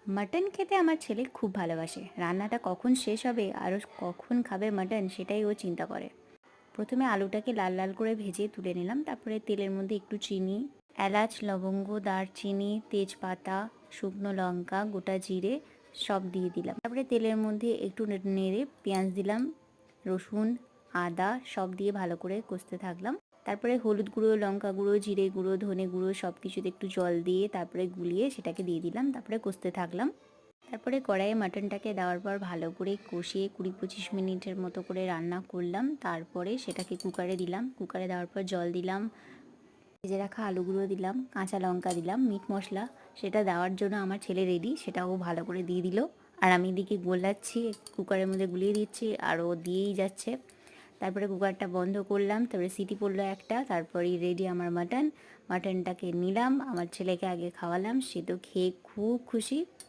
Mutton খেতে আমার ছেলে খুব ভালোবাসে। রান্নাটা কখন শেষ হবে আর ও কখন খাবে মাটন সেটাই ও চিন্তা করে। প্রথমে আলুটাকে লাল লাল করে ভেজে তুলে নিলাম, তারপরে তেলের মধ্যে একটু চিনি, এলাচ, লবঙ্গ, দারচিনি, তেজপাতা, শুকনো লঙ্কা, গোটা জিরে সব দিয়ে দিলাম। তারপরে তেলের মধ্যে একটু নেড়ে পেঁয়াজ দিলাম, রসুন, আদা সব দিয়ে ভালো করে কষতে থাকলাম। তারপরে হলুদ গুঁড়ো, লঙ্কা গুঁড়ো, জিরে গুঁড়ো, ধনে গুঁড়ো সব কিছুতে একটু জল দিয়ে তারপরে গুলিয়ে সেটাকে দিয়ে দিলাম। তারপরে কষতে থাকলাম। তারপরে কড়াইয়ে মাটনটাকে দেওয়ার পর ভালো করে কষিয়ে ২০-২৫ মিনিটের মতো করে রান্না করলাম। তারপরে সেটাকে কুকারে দিলাম। কুকারে দেওয়ার পর জল দিলাম, ভেজে রাখা আলুগুলো দিলাম, কাঁচা লঙ্কা দিলাম, মিট মশলা সেটা দেওয়ার জন্য আমার ছেলে রেডি, সেটাও ভালো করে দিয়ে দিল। আর আমি এদিকে গোলাচ্ছি, কুকারের মধ্যে গুলিয়ে দিচ্ছি আর ও দিয়েই যাচ্ছে। তারপরে কুকারটা বন্ধ করলাম, তারপরে সিটি পড়লো একটা, তারপরেই রেডি আমার মাটনটাকে নিলাম, আমার ছেলেকে আগে খাওয়ালাম, সে তো খেয়ে খুব খুশি।